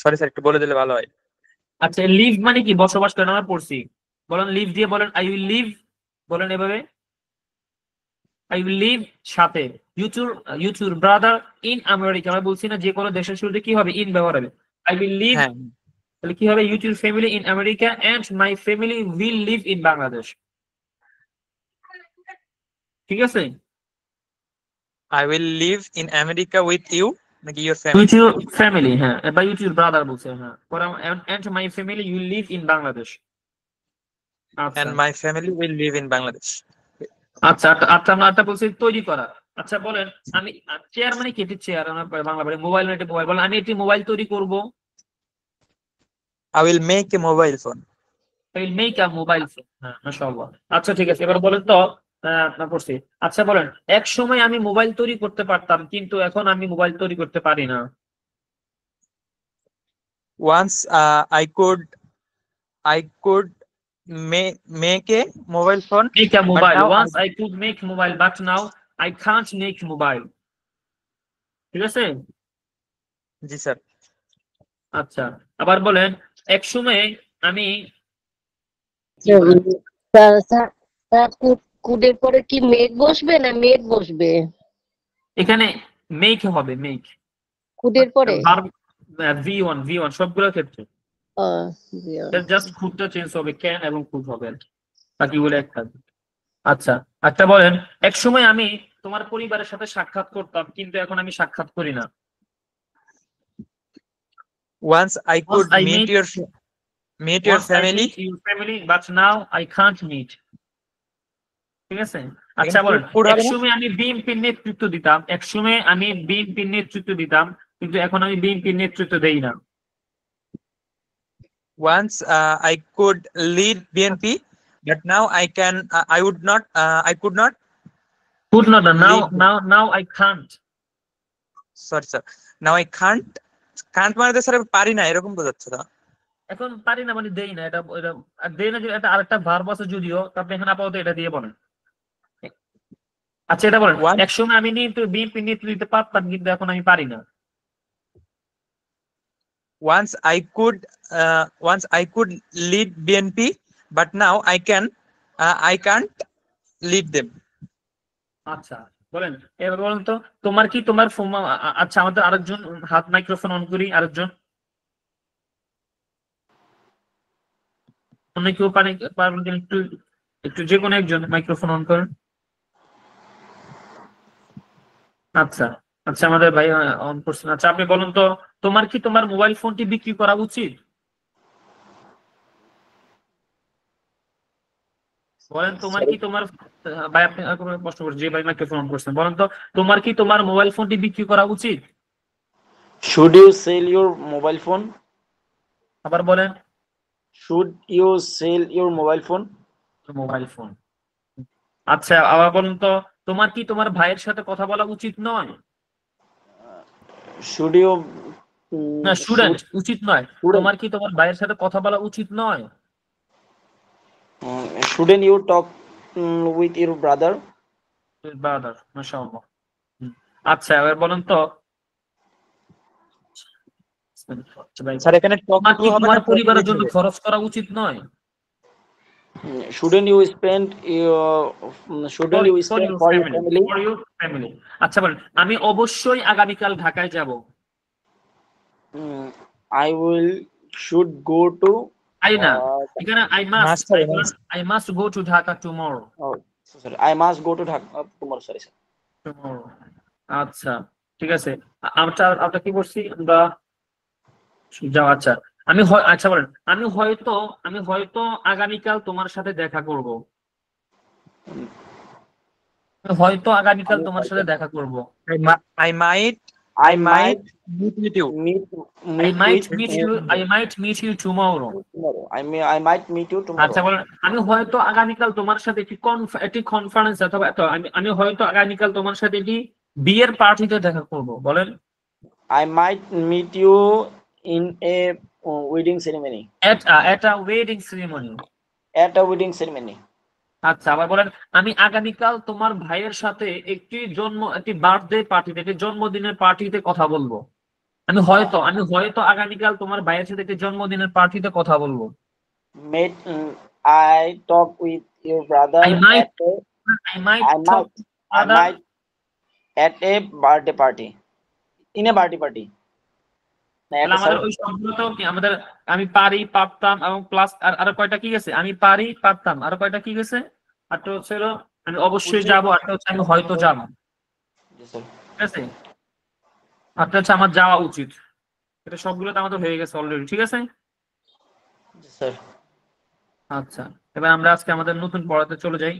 Sorry sir, একটু বলে দিলে ভালো হয়। আচ্ছা, লিভ মানে কি? বসবাস করেন, আমরা পড়ছি। বলেন লিভ দিয়ে বলেন, আই উইল লিভ। বলেন এভাবে, আই উইল লিভ সাথে ইউর ব্রাদার ইন আমেরিকা। আমরা বলছি না যে কোনো দেশের শুরুতে কি হবে? ইন ব্যবহার হবে। আই উইল লিভ, হ্যাঁ, তাহলে কি হবে? Your family in America and my family will live in Bangladesh. ঠিক আছে? I will live in America with you, নাকি your with family? Your family, হ্যাঁ, বা উইথ ইউর ব্রাদার বলছে, হ্যাঁ, and my family will live in Bangladesh. আচ্ছা and my family will live in Bangladesh. আচ্ছা আচ্ছা, আমরা একটা বলছি তৈরি করা। আচ্ছা বলেন, আমি চেয়ার মানে কি? এটি চেয়ার, আমরা বাংলা বলি। মোবাইল মানে মোবাইল, বলেন আমি একটি মোবাইল তৈরি করব। I will make a mobile phone. I will make a mobile phone. হ্যাঁ, মাশাআল্লাহ। আচ্ছা ঠিক আছে, এবার বলেন তো, আপনার পড়ছি। আচ্ছা বলেন, এক সময় আমি মোবাইল তৈরি করতে পারতাম, কিন্তু এখন আমি মোবাইল তৈরি করতে পারি না। Once I could make a mobile phone, Make a but mobile. now I, Once I could make mobile, but now I can't make mobile. ঠিক আছে? জি স্যার। আচ্ছা, আবার বলেন, এক সময় আমি কি স্যার, বলেন? স্যার স্যার স্যার, কুডের পরে কি মেঘ বসবে না মেঘ বসবে? এখানে মেক হবে, মেক। কুডের পরে V1 সবগুলোর ক্ষেত্রে আহ, জি, জাস্ট খুদটা চেঞ্জ হবে, ক্যান এবং খুদ হবে, বাকিগুলো এক থাকবে। আচ্ছা আচ্ছা বলেন, এক সময় আমি তোমার পরিবারের সাথে সাক্ষাৎ করতাম, কিন্তু এখন আমি সাক্ষাৎ করি না। once I Once could I meet meet your once I family. meet your family, but now I can't meet. ঠিক আছে? আচ্ছা এখানে বলেন, could এক হবে না? সময় আমি বিএনপির নেতৃত্ব দিতাম, এক সময় আমি বিএনপির নেতৃত্ব দিতাম, কিন্তু এখন আমি বিএনপির নেতৃত্ব দেই না। Once I could lead BNP, but now I can. I would not. I could not Could not, now lead. now I can't. Sorry, sir. Now I can't. Can't মানে তো স্যার পারি না, এরকম বোঝাচ্ছে তো। এখন পারি না মানে দেই না, এটা এটা আর দেই না, যে এটা আরেকটা ভার্ব আছে যদিও, আপনি এখানে আপাতত এটা দিয়ে বলেন। আচ্ছা এটা বলেন, Once এক সময় আমি বিএনপি নেতৃত্ব দিতে পারতাম, কিন্তু এখন আমি পারি না। once I could lead BNP, but now I can. I can't lead them. আচ্ছা বলেন, এবার বলেন তো, তোমার কি তোমার আচ্ছা আমাদের আরেকজন হাত মাইক্রোফোন অন করি, আরেকজন। অন্য কেউ পারবেন কিনা? একটু একটু যে কোনো একজন মাইক্রোফোন অন করেন। আচ্ছা আচ্ছা, আমাদের ভাই অন করছেন। আচ্ছা আপনি বলুন তো, তোমার কি তোমার মোবাইল ফোনটি বিক্রি করা উচিত? বলেন, তোমার কি তোমার ভাই, আপনি প্রশ্ন করছেন, যে ভাই মাইক্রোফোন অন করছেন, বলেন তো, তোমার কি তোমার মোবাইল ফোনটি বিক্রি করা উচিত? Should you sell your mobile phone? আবার বলেন। Should you sell your mobile phone? Mobile phone. আচ্ছা আবার বলুন তো, তোমার কি তোমার ভাইয়ের সাথে কথা বলা উচিত নয়? Should you না, স্টুডেন্ট, উচিত নয়। Student. তোমার কি তোমার ভাইয়ের সাথে কথা বলা উচিত নয়? shouldn't you talk with your brother? Brother, মাশাআল্লাহ। আচ্ছা এবার বলুন তো, স্যার এখানে তোমার কি হবে তোমার না, পরিবারের জন্য হবে? খরচ করা উচিত নয়? Shouldn't you spend shouldn't you For spend your for your family, family? for your family. আচ্ছা বলেন, আমি অবশ্যই আগামীকাল ঢাকায় যাব। I will should go to I না, এখানে Must হবে, must. I must go to Dhaka tomorrow. oh, sorry, I must go to Dhaka tomorrow. Sorry, sir. Tomorrow. আচ্ছা ঠিক আছে। আমরা কি করছি আমরা? যাও। আচ্ছা আচ্ছা বলেন, আমি হয়তো আগামীকাল তোমার সাথে দেখা করব। হয়তো আগামীকাল তোমার সাথে দেখা করব। I might meet with you. I might meet you tomorrow. tomorrow. I might meet you tomorrow. আচ্ছা বলেন, আমি হয়তো আগামীকাল তোমার সাথে একটি কনফারেন্স অথবা আমি হয়তো আগামীকাল তোমার সাথে একটি বিয়ের পার্টিতে দেখা করব। বলেন। I might meet you in a wedding ceremony. At a wedding ceremony. At a wedding ceremony. আচ্ছা আবার বলেন, আমি আগামীকাল তোমার ভাইয়ের সাথে একটি বার্থডে পার্টিতে, একটি জন্মদিনের পার্টিতে কথা বলবো। আমি হয়তো আগামীকাল তোমার ভাইয়ের সাথে একটা জন্মদিনের পার্টিতে কথা বলবো। Mate, I talk with your brother I might at a, I might I talk might, I other might at a birthday party. In a birthday party. না, তাহলে একটা আমাদের স্যার ওই শব্দটাও কি আমাদের আমি পারি পারতাম এবং প্লাস আর কয়টা কি গেছে? আমি পারি পারতাম আর কয়টা কি গেছে? আরটা হচ্ছে হলো আমি অবশ্যই উচিত। যাবো, আরটা হচ্ছে আমি হয়তো যাবো। জি স্যার। ঠিক আছে, আরটা হচ্ছে আমার যাওয়া উচিত। এটা সবগুলো তো আমাদের হয়ে গেছে অলরেডি। ঠিক আছে, জি স্যার। আচ্ছা এবার আমরা আজকে আমাদের নতুন পড়াতে চলে যাই।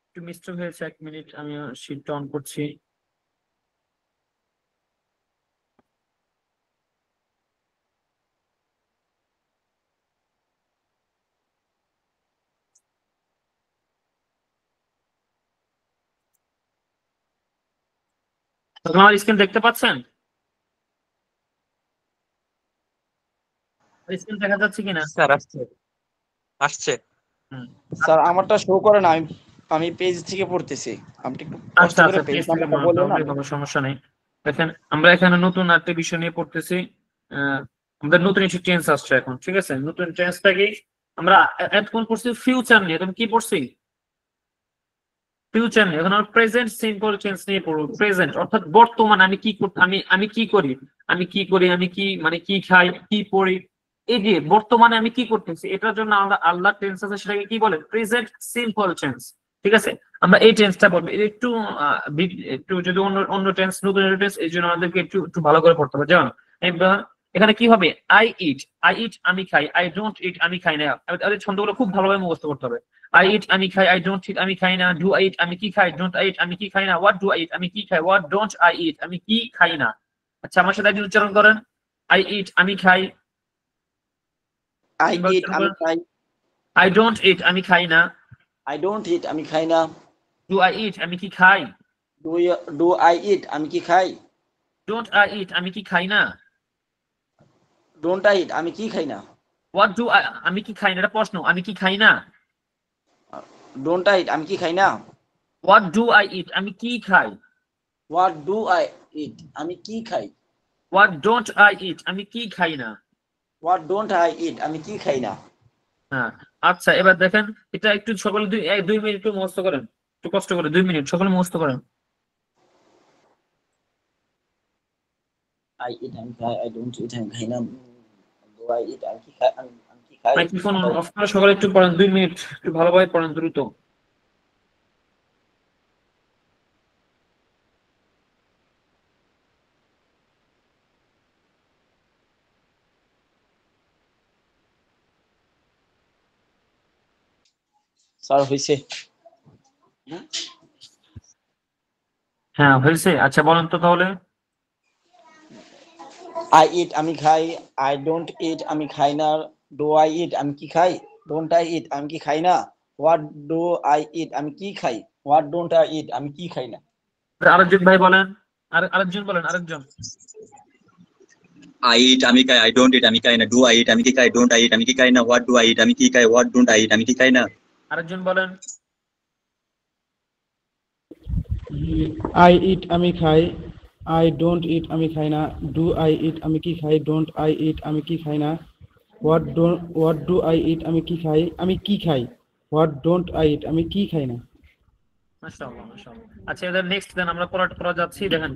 একটু মিস্টেক হয়েছে, 1 মিনিট আমি শীটটা অন করছি। আপনারা আমার স্ক্রিন দেখতে পাচ্ছেন? স্ক্রিন দেখা যাচ্ছে কিনা? স্যার আসছে আসছে। হুম। স্যার আমারটা শো করে না, আমি পেজ থেকে পড়তেছি। আপনি একটু কষ্ট আচ্ছা করে আচ্ছা, পেজ পেজ থেকে নাম্বারটা বললেন না? কোনো সমস্যা নেই। দেখেন আমরা এখানে নতুন আরেকটা বিষয় নিয়ে পড়তেছি। আমাদের নতুন একটি টেন্স আসছে এখন। ঠিক আছে, নতুন টেন্সটা কি? আমরা এতক্ষণ পড়ছি ফিউচার নিয়ে, তুমি কি পড়ছি? ফিউচার নিয়ে। এখন আমরা প্রেজেন্ট সিম্পল টেন্স নিয়ে পড়বো। প্রেজেন্ট অর্থাৎ বর্তমান আমি কি আমি কি করি, আমি কি মানে কি খাই, কি পড়ি, এই যে বর্তমানে আমি কি করতেছি, এটার জন্য আমরা আল্লাহ টেন্স আছে, সেটাকে কি বলে? Present simple tense. ঠিক আছে, আমরা এই টেন্সটা পড়বো। এটা একটু একটু যদি অন্য অন্য টেন্স, নতুন টেন্স, এই জন্য আমাদেরকে একটু একটু ভালো করে পড়তে হবে। যেমন এখানে কি হবে? আই ইট আমি খাই, আই ডোন্ট ইট আমি খাই না। আমাদের ছন্দগুলো খুব ভালোভাবে মুখস্থ করতে হবে। আই ইট আমি খাই, আই ডোন্ট ইট আমি খাই না। ডু আই ইট আমি কি খাই, ডোন্ট আই ইট আমি কি খাই না। হোয়াট ডু আই ইট আমি কি খাই, হোয়াট ডোন্ট আই ইট আমি কি খাই না। আচ্ছা আমার সাথে একদিন উচ্চারণ করেন, আই ইট আমি খাই। আই ইট আমি খাই। আই ডোন্ট ইট আমি খাই না। আই ডোন্ট ইট আমি খাই না। ডু আই ইট আমি কি খাই। ডু আই ইট আমি কি খাই। ডোন্ট আই ইট আমি কি খাই না। ডোন্ট আই ইট আমি কি খাই না। হোয়াট ডু আই আমি কি খাই না, এটা প্রশ্ন, আমি কি খাই না। ডোন্ট আই ইট আমি কি খাই না। হোয়াট ডু আই ইট আমি কি খাই। হোয়াট ডু আই ইট আমি কি খাই। হোয়াট ডোন্ট আই ইট আমি কি খাই না। হোয়াট ডোন্ট আই ইট আমি কি খাই না। হ্যাঁ, আচ্ছা এবার দেখেন এটা একটু সকলে 2 মিনিট একটু মুখস্থ করেন, একটু কষ্ট করে 2 মিনিট সকলে মুখস্থ করেন। আই ইট আমি খাই, আই ডোন্ট ইট আমি খাই না। ডু আই ইট আমি কি খাই, আমি কি খাই। মাইক্রোফোন অফ করে সকলে একটু পড়েন, 2 মিনিট একটু ভালোভাবে পড়েন দ্রুত। স্যার হইছে। হ্যাঁ হয়েছে, আচ্ছা বলেন তো তাহলে। আই ইট আমি খাই, আই ডোন্ট ইট আমি খাই না। ডু আই ইট আমি কি খাই, ডোন্ট আই ইট আমি কি খাই না। হোয়াট ডু আই ইট আমি কি খাই, হোয়াট ডোন্ট আই ইট আমি কি খাই না। আরেকজন ভাই বলেন, আরেকজন বলেন, আরেকজন। I eat আমি খাই, I don't eat আমি খাই না। Do I eat আমি কি খাই, don't I eat আমি কি খাই না। What do I eat আমি কি খাই, what don't I eat আমি কি খাই না। আরেকজন বলেন। আই ইট আমি খাই, আই ডোন্ট ইট আমি খাই না, ডু আই ইট আমি কি খাই, ডোন্ট আই ইট আমি কি খাই না, হোয়াট ডু আই ইট আমি কি খাই, হোয়াট ডোন্ট আই ইট আমি কি খাই না। মাশাআল্লাহ মাশাআল্লাহ। আচ্ছা এদের নেক্সট দেন আমরা পড়া যাচ্ছি। দেখেন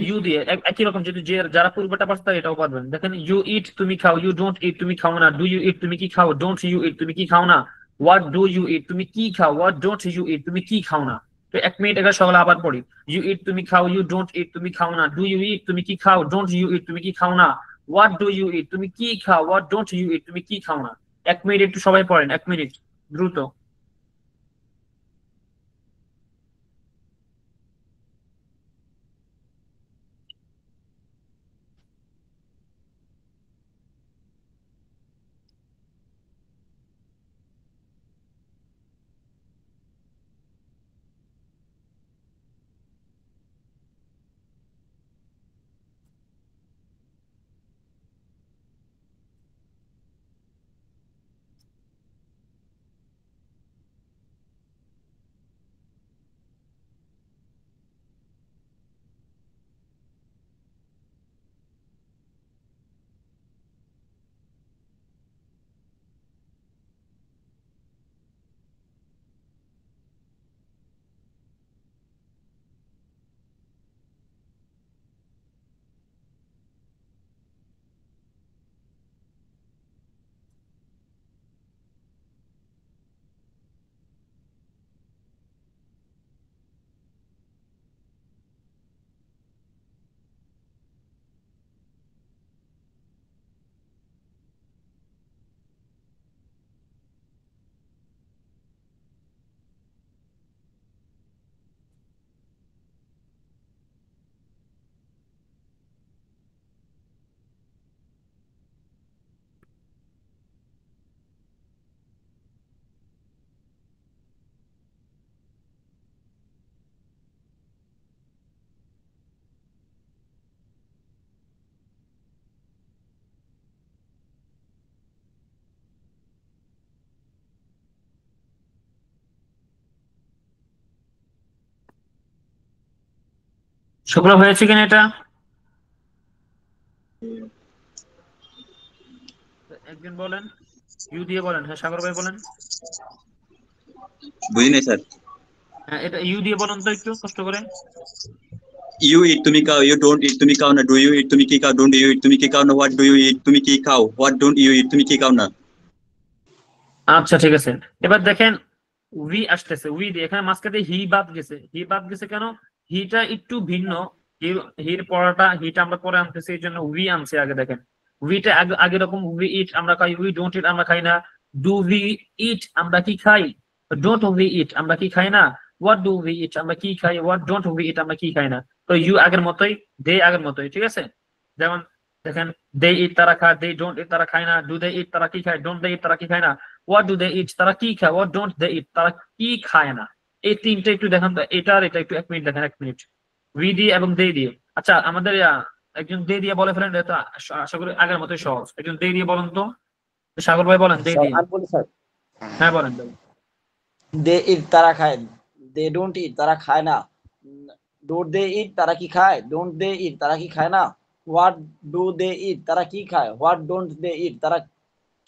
ইউ দিয়ে একই রকম, যদি যে যারা পূর্বটা পারছে তারা এটাও পারবেন। দেখেন ইউ ইট তুমি খাও, ইউ ডোন্ট ইট তুমি খাও না, ডু ইউ ইট তুমি কি খাও, ডোন্ট ইউ ইট তুমি কি খাও না, হোয়াট ডু ইউ ইট তুমি কি খাও, হোয়াট ডোন্ট ইউ ইট তুমি কি খাও না। তো 1 মিনিট এটা সকালে আবার পড়ি। ইউ ইট তুমি খাও, ইউ ডোন্ট ইট তুমি খাও না, ডু ইউ ইট তুমি কি খাও, ডোন্ট ইউ ইট তুমি কি খাও না, হোয়াট ডু ইউ ইট তুমি কি খাও, হোয়াট ডোন্ট ইউ ইট তুমি কি খাও না। 1 মিনিট একটু সবাই পড়েন, 1 মিনিট দ্রুত। শুক্র হয়েছে কিনা এটা একজন বলেন, ইউ দিয়ে বলেন। হ্যাঁ সাগর ভাই বলেন। বুঝি নাই স্যার। হ্যাঁ এটা ইউ দিয়ে বলেন তো একটু কষ্ট করে। ইউ ইট তুমি খাও, ইউ ডোন্ট ইট তুমি খাও না, ডু ইউ ইট তুমি কি খাও, ডোন্ট ইউ ইট তুমি কি খাও না, হোয়াট ডু ইউ ইট তুমি কি খাও, হোয়াট ডোন্ট ইউ ইট তুমি কি খাও না। আচ্ছা ঠিক আছে। এবার দেখেন উই আসতেছে, উই দিয়ে এখানে মাঝখানে হি বাদ গেছে। হি বাদ গেছে কেন? হিটা একটু ভিন্ন। হির পড়াটা হিটা আমরা পরে আনতেছি, এই জন্য উই আনছে আগে। দেখেন উইটা আগে আগে রকম, উই ইট আমরা খাই, উই ডোন্ট ইট আমরা খাই না, ডু উই ইট আমরা কি খাই, ডোন্ট উই ইট আমরা কি খাই না, হোয়াট ডু উই ইট আমরা কি খাই, হোয়াট ডোন্ট উই ইট আমরা কি খাই না। তো ইউ আগের মতোই, দে আগের মতোই, ঠিক আছে। যেমন দেখেন দে ইট তারা খায়, দে ডোন্ট ইট তারা খায় না, ডু দে ইট তারা কি খায়, ডোন্ট দে ইট তারা কি খায় না, হোয়াট ডু দে ইট তারা কি খায়, হোয়াট ডোন্ট দে ইট তারা কি খায় না। এই তিনটা একটু দেখেন তো, এটা আর এটা একটু 1 মিনিট দেখেন, 1 মিনিট উই দিয়ে এবং দে দিয়ে। আচ্ছা আমাদের একজন দে দিয়ে বলে ফেলেন, এটা আশা করি আগের মতোই সহজ। একজন দে দিয়ে বলেন তো, সাগর ভাই বলেন দে স্যার দিয়ে। আমি বলি স্যার, হ্যাঁ বলেন। দে ইট তারা খায়, দে ডোন্ট ইট তারা খায় না, ডোন্ট দে ইট তারা কি খায়, ডোন্ট দে ইট তারা কি খায় না, হোয়াট ডু দে ইট তারা কি খায়, হোয়াট ডোন্ট দে ইট তারা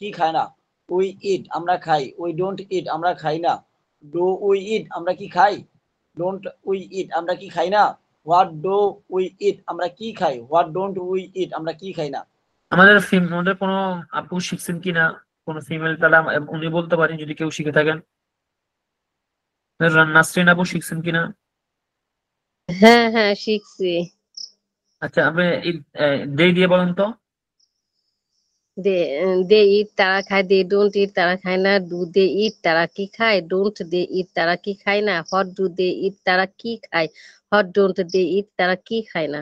কি খায় না, উই ইট আমরা খাই, উই ডোন্ট ইট আমরা খাই না, ডু উই ইট আমরা কি খাই, ডোন্ট উই ইট আমরা কি খাই না, হোয়াট ডু উই ইট আমরা কি খাই, হোয়াট ডোন্ট উই ইট আমরা কি খাই না। আমাদের কোনো আপু শিখছেন কিনা, কোনো ফিমেল, তাহলে উনি বলতে পারেন যদি কেউ শিখে থাকেন। নাসরিন আপু শিখছেন কিনা? হ্যাঁ হ্যাঁ শিখছি। আচ্ছা আপনি দে দিয়ে বলেন তো। দে দে ইট তারা খায়, দে ডোন্ট ইট তারা খায় না, ডু দে ইট তারা কি খায়, ডোন্ট দে ইট তারা কি খায় না, হোয়াট ডু দে ইট তারা কি খায়, হোয়াট ডোন্ট দে ইট তারা কি খায় না।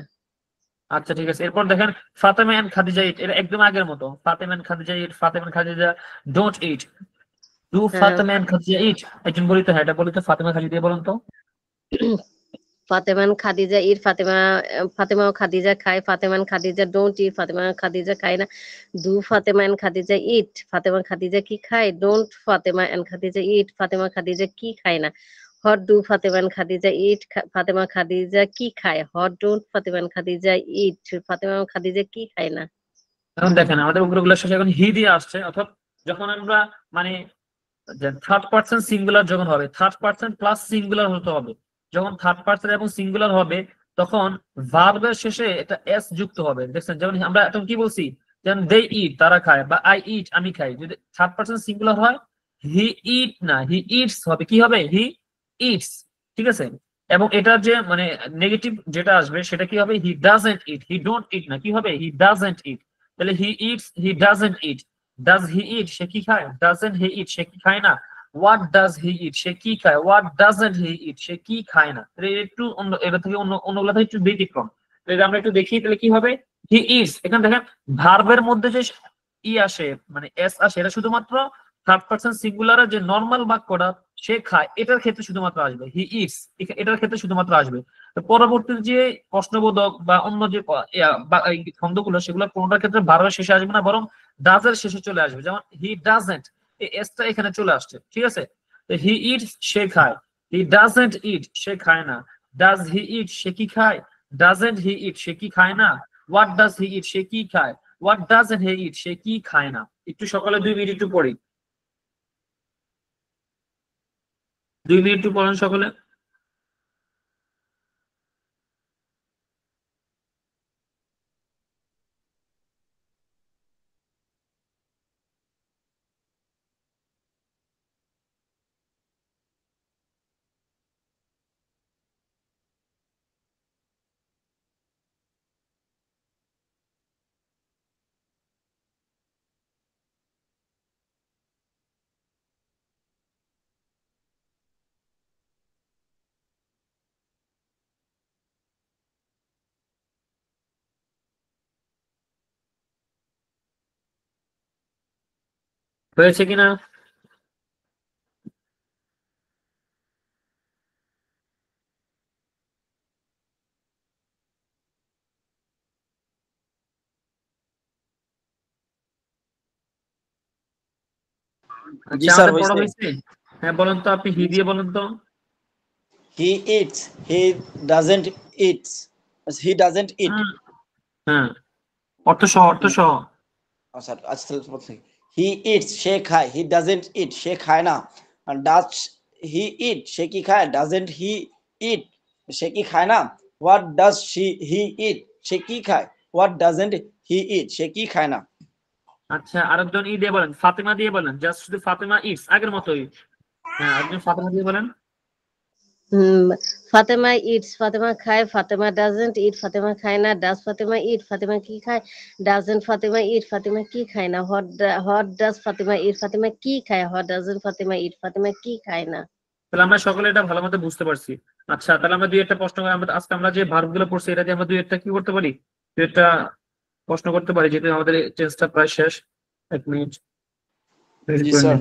আচ্ছা ঠিক আছে। এরপর দেখেন ফাতেমা এন্ড খাদিজা ইট, এটা একদম আগের মতো। Fatema and Khadija eat, Fatema and Khadija don't eat, do হ্যাঁ ফাতেমা এন্ড খাদিজা ইট। একজন বলি তো, হ্যাঁ এটা বলি তো, ফাতেমা খাদিজা দিয়ে বলেন তো। ফাতেমান খাদিজা ইট, ফাতেমা ও খাদিজা খায়, ফাতেমান খাদিজা ডোন্ট ইট, ফাতেমা খাদিজা খায় না, do Fatema and Khadija eat, Fatema Khadija কি খায়, don't Fatema and Khadija eat, Fatema Khadija কি খায় না, What do Fatima and Khadija eat? Fatima Khadija কি খায়? What don't Fatima and Khadija eat? Fatima and Khadija কি খায় না? এখন দেখেন আমাদের উপরগুলো শেষে এখন হি দিয়ে আসছে, অর্থাৎ যখন আমরা মানে থার্ড পার্সন সিঙ্গুলার যখন হবে, থার্ড পার্সন প্লাস সিঙ্গুলার হতে হবে। যখন থার্ড পার্সন এবং সিঙ্গুলার হবে তখন ভার্বের শেষে এটা এস যুক্ত হবে। দেখছেন যেমন আমরা এখন কি বলছি, যেমন দে ইট তারা খায়, বা আই ইট আমি খাই। যদি থার্ড পার্সন সিঙ্গুলার হয় হি ইট না, হি ইটস হবে, কি হবে, হি ইটস। ঠিক আছে, এবং এটার যে মানে নেগেটিভ যেটা আসবে সেটা কি হবে, হি ডাজন্ট ইট, হি ডোন্ট ইট না, কি হবে, হি ডাজন্ট ইট। তাহলে he eats, he doesn't eat. Does he eat, সে কি খায়, ডাজন্ট হি ইট, সে কি খায় না। হোয়াট ডাজ হি ইট, সে কি খায়, হোয়াট ডাজন্ট হি ইট, সে কি খায় না। একটু অন্য, এটা থেকে অন্যগুলো থেকে একটু ব্যতিক্রম। আমরা একটু দেখি তাহলে কি হবে, হি ইটস। এখানে দেখেন ভার্বের মধ্যে যে ই আসে মানে এস আসে, এটা শুধুমাত্র থার্ড পারসন সিঙ্গুলারের যে নর্মাল বাক্যটা সে খায় এটার ক্ষেত্রে শুধুমাত্র আসবে, হি ইটস এটার ক্ষেত্রে শুধুমাত্র আসবে। পরবর্তী যে প্রশ্নবোধক বা অন্য যে ছন্দগুলো সেগুলো কোনটার ক্ষেত্রে ভার্বের শেষে আসবে না, বরং ডাজের শেষে চলে আসবে। যেমন হি ডাজন্ট, এই এসটা এখানে চলে আসছে। ঠিক আছে, হি ইটস সে খায়, হি ডাজন্ট ইট সে খায় না, ডাজ হি ইট সে কি খায়, ডাজন্ট হি ইট সে কি খায় না, হোয়াট ডাজ হি ইট সে কি খায়, হোয়াট ডাজন্ট হি ইট সে কি খায় না। একটু সকালে 2 মিনিট একটু পড়ি, 2 মিনিট একটু পড়েন সকলে। হয়েছে কিনা? জি আচ্ছা স্যার আমাদের পড়া হয়েছে। হয়েছে। হ্যাঁ বলেন তো, আপনি হি দিয়ে বলেন তো। He eats, he doesn't eats, he doesn't eat. হ্যাঁ অর্থ সহ, অর্থ সহ। আচ্ছা আচ্ছা বলছি, হি ইটস সে খায়, হি ডাজন্ট ইট সে খায় না, ডাজ হি ইট সে কি খায়, ডাজন্ট হি ইট সে কি খায় না, হোয়াট ডাজ হি ইট সে কি খায়, হোয়াট ডাজন্ট হি ইট সে কি খায় না। আচ্ছা আরেকজন ই দিয়ে বলেন, ফাতেমা দিয়ে বলেন, জাস্ট শুধু ফাতেমা ইটস আগের মতোই। হ্যাঁ আরেকজন ফাতেমা দিয়ে বলেন। ফাতেমা ইটস, ফাতেমা খায়, ফাতেমা ডাজন্ট ইট, ফাতেমা খায় না, ডাজ ফাতেমা ইট, ফাতেমা কি খায়, ডাজন্ট ফাতেমা ইট, ফাতেমা কি খায় না, হোয়াট ডাজ ফাতেমা ইট, ফাতেমা কি খায়, হোয়াট ডাজন্ট ফাতেমা ইট, ফাতেমা কি খায় না। তাহলে আমরা সকলে এটা ভালো মতো বুঝতে পারছি। আচ্ছা তাহলে আমরা 2-1টা প্রশ্ন আজকে আমরা যে ভার্ব গুলো পড়ছি এটা দিয়ে আমরা 2-1টা কি করতে পারি, 2-1টা প্রশ্ন করতে পারি, যেহেতু আমাদের চেঞ্জটা প্রায় শেষ। 1 মিনিট। জি স্যার।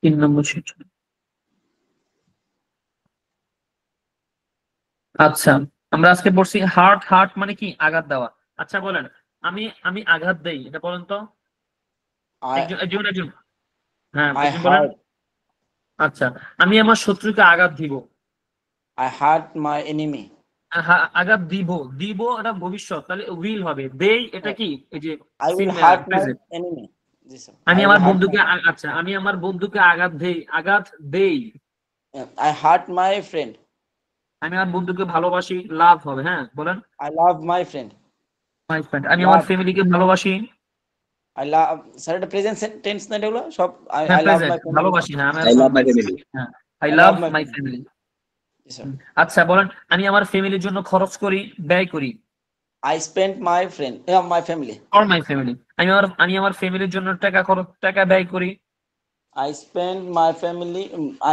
3 নম্বর শিট। আচ্ছা আমরা আজকে পড়ছি হার্ট, হার্ট মানে কি, আঘাত দেওয়া। আচ্ছা বলেন, আমি আমি আঘাত দেই, এটা বলেন তো। একজন হ্যাঁ আই একজন বলেন। হার্ট, আচ্ছা আমি আমার শত্রুকে আঘাত দিব, আই হার্ট মাই এনিমি। আঘাত দিব, দিব এটা ভবিষ্যৎ, তাহলে উইল হবে। দেই এটা কি, এই যে I will hurt my present. Enemy. জি স্যার। আমি আমার বন্ধুকে আচ্ছা আমি আমার বন্ধুকে আঘাত দেই, আঘাত দেই। I hurt my friend. আমি আমার বন্ধুকে ভালোবাসি, লাভ হবে। হ্যাঁ বলেন। I love my friend. My friend. আমি আমার লাভ, ফ্যামিলিকে ভালোবাসি। আই লাভ, স্যার এটা প্রেজেন্ট টেন্স না এগুলো সব। হ্যাঁ I love present, my family. ভালোবাসি। হ্যাঁ আমি I love my family. হ্যাঁ I I love love my my family. Family. G sir. আচ্ছা বলেন, আমি আমার ফ্যামিলির জন্য খরচ করি, ব্যয় করি। I spent my friend, my family. For my family. আমি আমার ফ্যামিলির জন্য টাকা ব্যয় করি। I spent my family.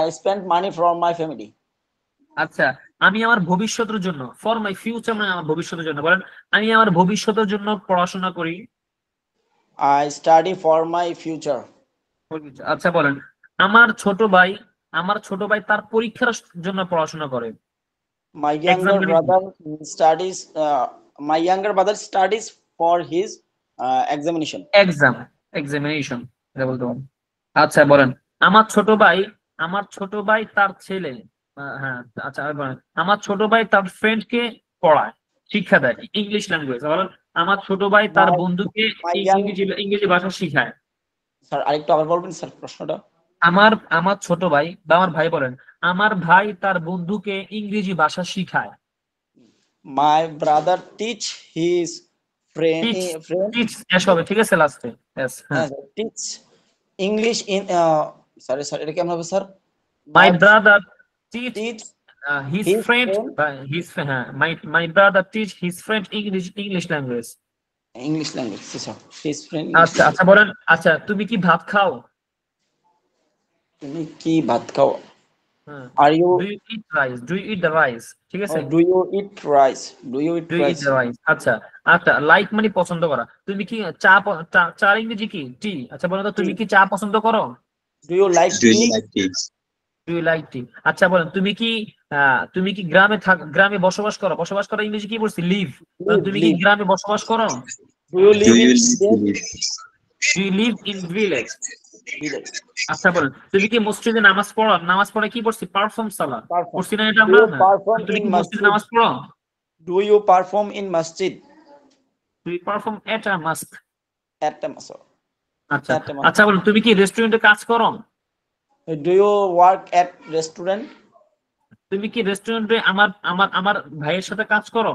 I spent money from my family. আচ্ছা আমি আমার ভবিষ্যতের জন্য, ফর মাই ফিউচার মানে আমার ভবিষ্যতের জন্য, বলেন আমি আমার ভবিষ্যতের জন্য পড়াশোনা করি। I study for my future. আচ্ছা বলেন, আমার ছোট ভাই তার পরীক্ষার জন্য পড়াশোনা করে। My younger brother studies. My younger brother studies for his examination. Examination এটা বলতে পারেন। আচ্ছা বলেন, আমার ছোট ভাই তার ছেলে, হ্যাঁ আচ্ছা আর বলেন, আমার ছোট ভাই তার ফ্রেন্ডকে পড়ায়, শিক্ষা দেয়, ইংলিশ ল্যাঙ্গুয়েজ বলেন। আমার ছোট ভাই তার মাই বন্ধুকে মাই ইয়াং ইংরেজি ভাষা শিখায়। স্যার, আরেকটু আবার বলবেন স্যার প্রশ্নটা? আমার আমার ছোট ভাই বা আমার ভাই বলেন, আমার ভাই তার বন্ধুকে ইংরেজি ভাষা শিখায়। My brother teach his friend teach, friend teach S হবে, ঠিক আছে লাস্টে, এস, হ্যাঁ। হ্যাঁ sir, teach English in sorry sir, এটা কেমন হবে sir? My my brother teach teach his his friend, friend হ্যাঁ, my brother teach his friend English language. English language, sir his friend English আচ্ছা ল্যাঙ্গুয়েজ। আচ্ছা বলেন, আচ্ছা তুমি কি ভাত খাও? তুমি কি ভাত খাও? হ্যাঁ, are you do you eat rice, do you eat the rice, ঠিক আছে, do you eat rice? Do you eat do you eat rice? The rice. আচ্ছা আচ্ছা, লাইক মানে পছন্দ করা, তুমি কি চার ইংরেজি কি টি? আচ্ছা বলো তো, টি। তুমি কি চা পছন্দ করো? Do you like Do tea? you like tea? Do you like tea. আচ্ছা বলেন, তুমি কি গ্রামে বসবাস করা ইংরেজি কি বলছি? লিভ। লিভ তুমি কি লিভ গ্রামে বসবাস করো? Do you Do live you in live? Do you live in village? Village? আচ্ছা বলেন, তুমি কি মসজিদে নামাজ পড়ে কি পড়ছি? পারফর্ম সালাত পারফর্ম। পড়ছি না এটা ডু আমরা? ইউ হ্যাঁ। পারফর্ম তুমি ইন কি মসজিদে মসজিদ? নামাজ পড়ো? ডু ইউ পারফর্ম ইন মসজিদ? ডু ইউ পারফর্ম এট আ মস্ক? এট এ মসজিদ। আচ্ছা এট এ আচ্ছা বলেন, তুমি কি রেস্টুরেন্টে কাজ করো? Do you work at restaurant? তুমি কি রেস্টুরেন্টে আমার ভাইয়ের সাথে কাজ করো?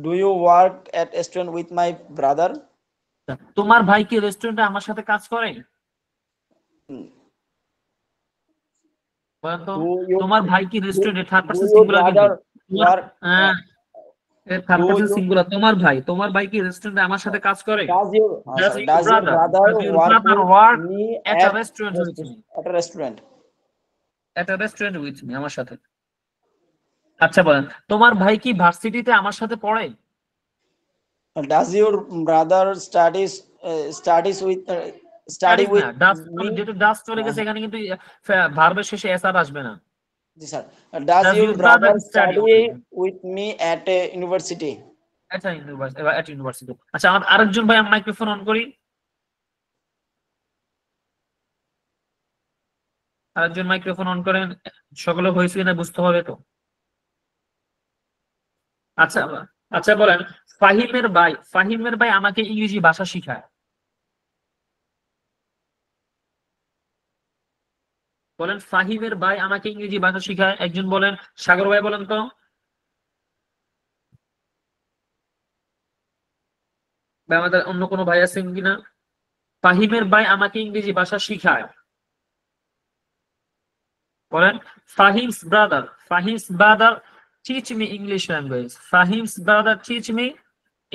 Do you work at restaurant with my brother? তোমার ভাই কি রেস্টুরেন্টে আমার সাথে কাজ করে? বলেন তো, ডু ইউ তোমার ভাই কি রেস্টুরেন্টে, third do person you singular কিন্তু, brother work? Third do person you singular, তোমার ভাই কি রেস্টুরেন্টে আমার সাথে কাজ করে? Does your brother work work me at a at restaurant with me? At a restaurant? আমার সাথে। আচ্ছা বলেন, তোমার ভাই কি ভার্সিটিতে আমার সাথে পড়ে? Does your brother studies with study studies with না, ডাস, মি? যেহেতু ডাস চলে গেছে এখানে কিন্তু ভার্বের শেষে এস আর আসবে না। জি sir. Does Does your your brother brother study? Study with me at a university? University. আচ্ছা, আমার আরেকজন ভাই, আমার মাইক্রোফোন অন করি, আরেকজন মাইক্রোফোন অন করেন, সকলে হয়েছে কিনা বুঝতে হবে তো। আচ্ছা আচ্ছা বলেন, ফাহিমের ভাই আমাকে ইংরেজি ভাষা শিখায়। বলেন, ফাহিমের ভাই আমাকে ইংরেজি ভাষা শিখায়। একজন বলেন, সাগর ভাই বলেন তো, বা আমাদের অন্য কোনো ভাই আছেন কিনা? ফাহিমের ভাই আমাকে ইংরেজি ভাষা শিখায়। বলেন, Fahim's brother teach me English language. Fahim's brother teach me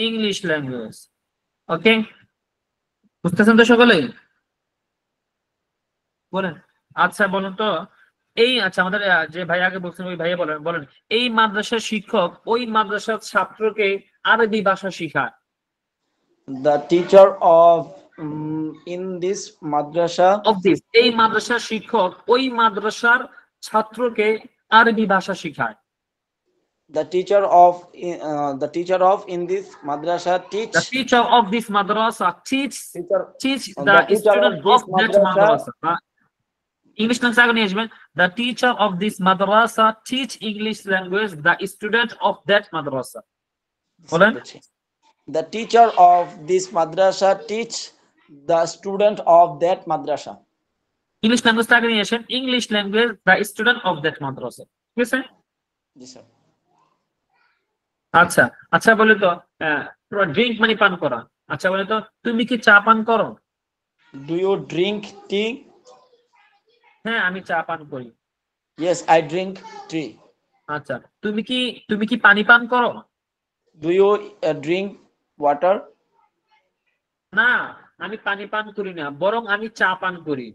English language. Okay, বুঝতেছেন তো সকলে? বলেন। আচ্ছা বলেন তো, আচ্ছা আমাদের যে ভাই আগে বলছেন ওই ভাইয়া বলেন, এই মাদ্রাসার শিক্ষক ওই মাদ্রাসার ছাত্রকে আরবি ভাষা শিখায়। The teacher of in this madrasa এই মাদ্রাসার শিক্ষক ওই মাদ্রাসার ছাত্রকে আরবি ভাষা শিখায়। the teacher of in this madrasa The teacher of this madrasa teach teacher the teacher student this of that madrasa. English language. The teacher of this madrasa teach English language the student of that madrasa. বলেন, the teacher of this madrasa teach the student of that madrasa. English language টাকে নিয়ে আসেন, English language the student of that madrasa, ঠিক আছে? জি sir. আচ্ছা আচ্ছা বলে তো, ড্রিঙ্ক মানে পান করা। আচ্ছা বলে তো, তুমি কি চা পান করো? Do you drink tea? হ্যাঁ, আমি চা পান করি। Yes, I drink tea. আচ্ছা, তুমি কি পানি পান করো? Do you drink water? না, আমি পানি পান করি না, বরং আমি চা পান করি।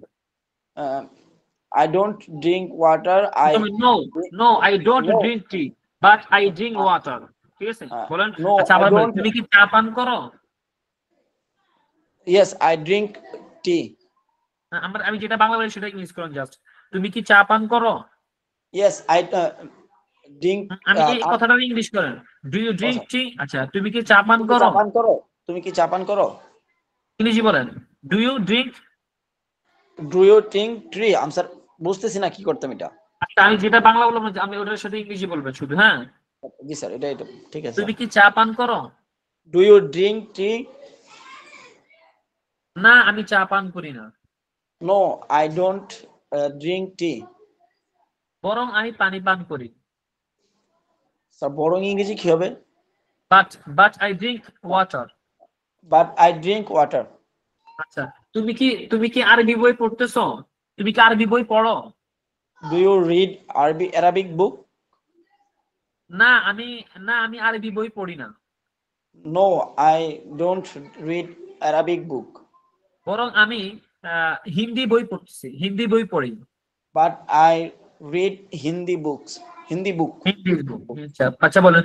I don't drink water. No, I don't drink tea, but I drink water. ঠিক আছে, বলেন। No, আচ্ছা আবার I বলেন, don't. তুমি কি চা পান করো? Yes, I drink tea. আমি যেটা বাংলা বলি সেটা ইংলিশ করুন জাস্ট। তুমি কি চা পান করো? Yes, I drink. আমি এই কথাটা ইংলিশ করেন, ডু ইউ ড্রিঙ্ক টি? আচ্ছা, তুমি কি চা পান করো? তুমি কি চা পান করো? ইংলিশে বলেন, do you drink? Do you drink tree answer বুঝতেছি না কি করতাম এটা। আচ্ছা আমি যেটা বাংলা বললাম আমি ওটার সাথে ইংলিশে বলবেন শুধু, হ্যাঁ। জি স্যার, এটা ঠিক আছে। তুমি কি চা পান করো? Do you drink tea? না আমি চা পান করি না। No I don't drink tea. বরং আমি পানি পান করি। স্যার বরং ইংরেজি কি হবে? But I drink water. But I drink water. আচ্ছা তুমি কি আরবি বই পড়তেছো? তুমি কি আরবি বই পড়ো? Do you read Arabic book? না আমি আরবি বই পড়ি না। No I don't read Arabic book. বরং আমি হিন্দি বই পড়তেছি, হিন্দি বই পড়ি। But I read Hindi book. Hindi book. আচ্ছা বলেন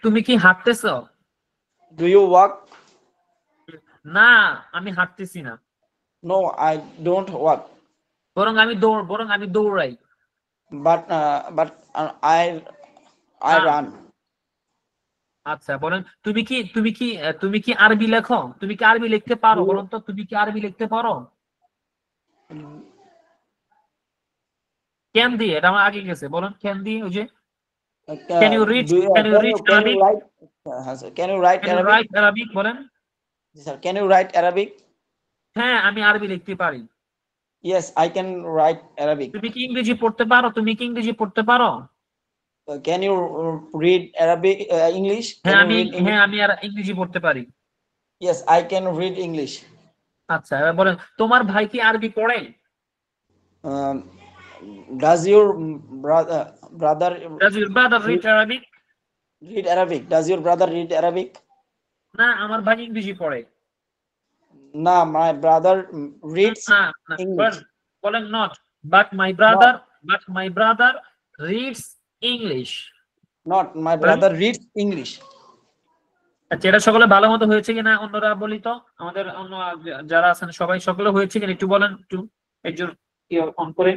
তুমি কি হাঁটতেছো? Do you walk? না আমি হাঁটতেছি না। No I don't walk. বরং আমি দৌড়াই। But I run. আচ্ছা বলেন তুমি কি আরবি লেখো? তুমি কি আরবি লিখতে পারো? বলুন তো তুমি কি আরবি লিখতে পারো? ক্যান দিয়ে, এটা আমার আগে গেছে, বলুন ক্যান দিয়ে। ওই যে can you read Arabic? Can you write Arabic বলেন। জি sir, can you write Arabic? হ্যাঁ আমি আরবি লিখতে পারি। Yes I can write Arabic. তুমি কি ইংরেজি পড়তে পারো? তুমি কি ইংরেজি পড়তে পারো? Can you read Arabic English? হ্যাঁ আমি আর ইংরেজি পড়তে পারি। Yes I can read English. আচ্ছা এবার বলেন তোমার ভাই কি আরবি পড়ে? Does your brother Does your brother read Arabic? read Arabic? Does your brother read Arabic? না আমার ভাই ইংরেজি পড়ে। না, my brother reads না, English. বলেন not, but my brother reads English. Not my brother reads English. আচ্ছা এটা সকলে ভালো মতো হয়েছে কিনা অন্যরা বলি তো, আমাদের অন্য যারা আছেন সবাই সকলে হয়েছে কিনা একটু বলেন, একটু একজন অন করে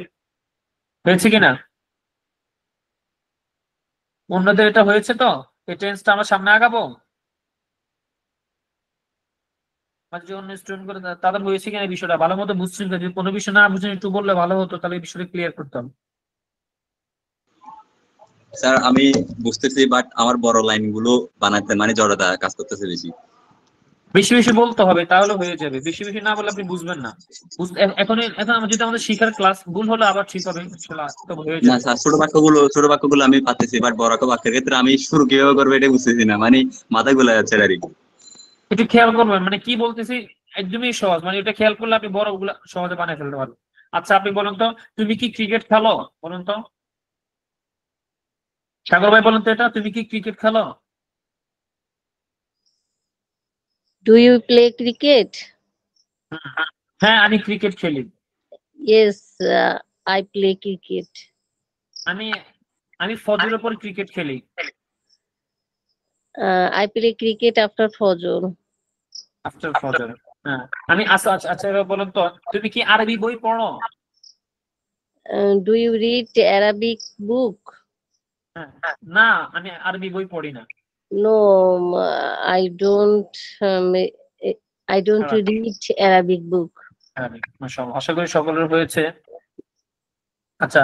হয়েছে কিনা? অন্যদের এটা হয়েছে তো? এই টেন্সটা আমরা সামনে আগাবো, মানে যে অন্য স্টুডেন্ট করে তাদের হয়েছে কিনা বিষয়টা ভালো মতো বুঝছেন? যদি কোনো বিষয় না বুঝছেন একটু বললে ভালো হতো, তাহলে এই বিষয়টা ক্লিয়ার করতাম। স্যার আমি বুঝতেছি, বাট আমার বড় লাইন গুলো বানাতে মানে জড়তা কাজ করতেছে বেশি। বেশি বেশি বলতে হবে তাহলে হয়ে যাবে, বেশি বেশি না বলে আপনি বুঝবেন না। এখন যদি আমাদের শিখার ক্লাস ভুল হলে আবার ঠিক হবে, না স্যার ছোট বাক্যগুলো আমি পাচ্ছি, বাট বড় বাক্যের ক্ষেত্রে আমি শুরু কিভাবে করবো এটা বুঝতেছি না, মানে মাথা গুলা যাচ্ছে আর কি। একটু খেয়াল করবেন, মানে কি বলতেছি একদমই সহজ, মানে এটা খেয়াল করলে আপনি বড় গুলা সহজে বানিয়ে ফেলতে পারবেন। আচ্ছা আপনি বলুন তো তুমি কি ক্রিকেট খেলো? বলুন তো সাগর ভাই, বলুন তো এটা, তুমি কি ক্রিকেট খেলো? Do you play cricket? হ্যাঁ আমি ক্রিকেট খেলি। Yes, I play cricket. আমি ফজরের পর ক্রিকেট খেলি। I play cricket after Fajr. After ফজর। হ্যাঁ আমি আচ্ছা এবার বলুন তো তুমি কি আরবি বই পড়ো? Do you read Arabic book? না আমি আরবি বই পড়ি না। No, I don't. I don't read Arabic book. মাশাআল্লাহ, আশা করি সকলের হয়েছে। আচ্ছা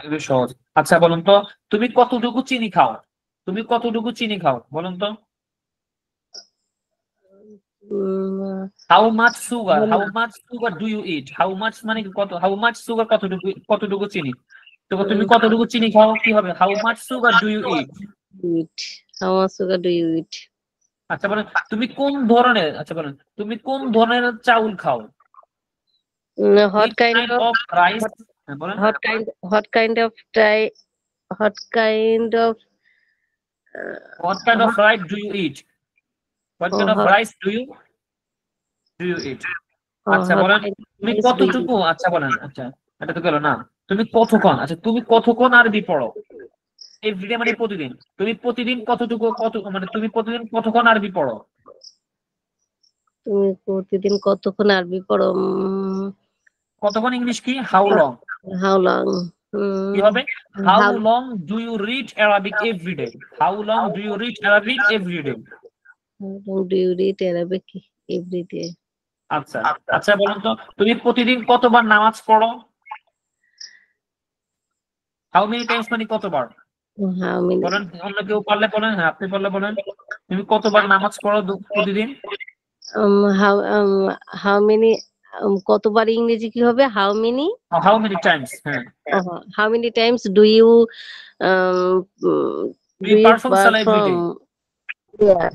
এগুলো সহজ। আচ্ছা বলুন তো তুমি কতটুকু চিনি খাও? তুমি কতটুকু চিনি খাও বলুন তো? How much sugar do you eat? How much মানে কত, how much sugar কতটুকু চিনি। তো তুমি কতটুকু চিনি খাও কি হবে? How much sugar do you eat? How much sugar do you eat? আচ্ছা বলেন তুমি কোন ধরনের চাউল খাও? What kind of rice? what kind of rice do you eat? What kind of rice do you eat? আচ্ছা বলেন তুমি কতটুকু, আচ্ছা বলেন, আচ্ছা এটা তো গেল না, তুমি কতক্ষণ আরবি পড়ো? এভরিডে মানে প্রতিদিন। তুমি প্রতিদিন কতক্ষণ আরবি পড়ো? তুমি প্রতিদিন কতক্ষণ আরবি পড়ো? কতক্ষণ ইংলিশ কি? How long. কি হবে? How long do you read Arabic everyday? How long do you read Arabic everyday? How long do you read Arabic every day? আচ্ছা আচ্ছা বলুন তো তুমি প্রতিদিন কতবার নামাজ পড়ো? হাউ মেনি টাইমস মানে কতবার? How many? বলেন, অন্য কেউ পারলে বলেন, হ্যাঁ আপনি পারলে বলেন। তুমি কতবার নামাজ পড়ো প্রতিদিন? How many? কতবার ইংরেজি কি হবে? How many? How many Times, হ্যাঁ। How many times do you um mm, তুমি do you পারফর্ম সালা এভরিডে, perform? Yeah.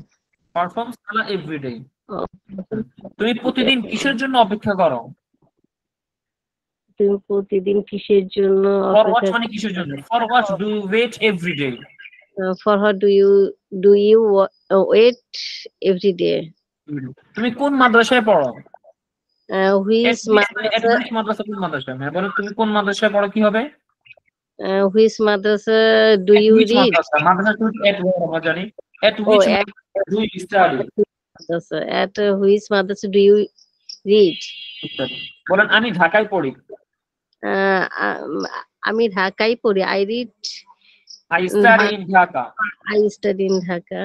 পারফর্ম সালা এভরিডে। Oh, তুমি প্রতিদিন কিসের জন্য অপেক্ষা করো? তুমি প্রতিদিন কিসের জন্য ফর ওয়াচ অপেক্ষা মানে কিসের জন্য? For watch do you wait everyday? for what do you wait every day? তুমি কোন মাদ্রাসায় পড়ো? Which madrasa? অ্যাডভান্স মাদ্রাসা, কোন মাদ্রাসা? হ্যাঁ বলো, তুমি কোন মাদ্রাসায় পড়ো, কি হবে? Which madrasa do At you which read? madrasa? Madrasa to at where আমরা জানি। At Oh, which at madrasa do you study? madrasa. At which madrasa do you read? বলেন আমি ঢাকায় পড়ি। আমি ঢাকায় পড়ি। I read. I study in Dhaka. I study in Dhaka.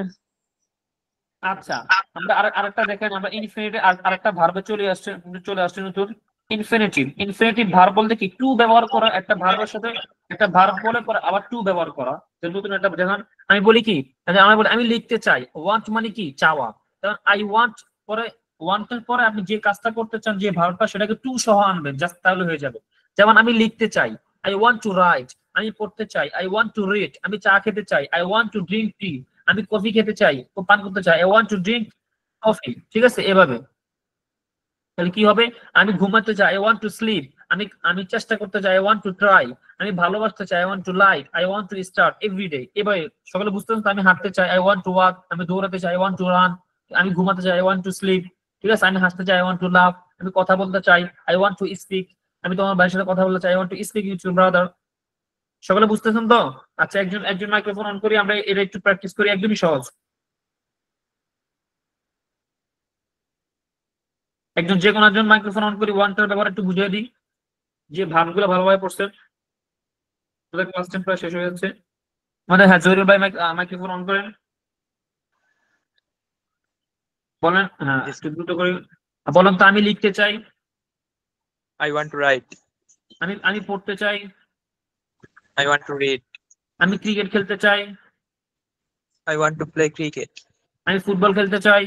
আচ্ছা, আমরা আরেকটা দেখেন, আমরা ইনফিনিটি আরেকটা ভার্বে চলে আসছে নতুন ইনফিনিটিভ। ইনফিনিটিভ ভার্ব বলতে কি টু ব্যবহার করা, একটা ভার্বের সাথে একটা ভার্ব বলে পরে আবার টু ব্যবহার করা। যে নতুন একটা দেখেন, আমি বলি কি, আমি বলি আমি লিখতে চাই, ওয়ান্ট মানে কি চাওয়া, কারণ আই ওয়ান্ট পরে ওয়ান্টের পরে আপনি যে কাজটা করতে চান যে ভার্বটা সেটাকে টু সহ আনবেন, জাস্ট তাহলে হয়ে যাবে। যেমন আমি লিখতে চাই, আই ওয়ান্ট টু রাইট। আমি পড়তে চাই, আই ওয়ান্ট টু রিড। আমি চা খেতে চাই, I want to drink tea. আমি কফি খেতে চাই, পান করতে চাই, I want to drink coffee. ঠিক আছে, এভাবে তাহলে কি হবে? আমি ঘুমাতে চাই, আই ওয়ান্ট টু স্লিপ। আমি চেষ্টা করতে চাই, আই ওয়ান্ট টু ট্রাই। আমি ভালোবাসতে চাই, I want to like. I want to start everyday. এভাবে সকালে বুঝতে পারছেন? আমি হাঁটতে চাই, আই ওয়ান্ট টু ওয়াক। আমি দৌড়াতে চাই, আই ওয়ান্ট টু রান। আমি ঘুমাতে চাই, আই ওয়ান্ট টু স্লিপ। ঠিক আছে, আমি হাসতে চাই, আই ওয়ান্ট টু লাভ। আমি কথা বলতে চাই, আই ওয়ান্ট টু স্পিক। আমি তোমার ভাইয়ের সাথে কথা বলতে চাই, I want to speak with your brother. সকালে বুঝতেছেন তো? আচ্ছা, একজন একজন মাইক্রোফোন অন করি, আমরা এটা একটু প্র্যাকটিস করি, একদমই সহজ। একজন যে কোনো একজন মাইক্রোফোন অন করি, ওয়ানটার ব্যাপারে একটু বুঝিয়ে দিই, যে ভাবগুলো ভালোভাবে পড়ছেন। ক্লাস টাইম প্রায় শেষ হয়ে যাচ্ছে আমাদের। হ্যাঁ, জহিরুল ভাই মাইক্রোফোন অন করেন, বলেন। হ্যাঁ, একটু দ্রুত করে বলেন তো। আমি লিখতে চাই, I want to write. আমি আমি পড়তে চাই, I want to read. আমি ক্রিকেট খেলতে চাই, I want to play cricket. আমি ফুটবল খেলতে চাই,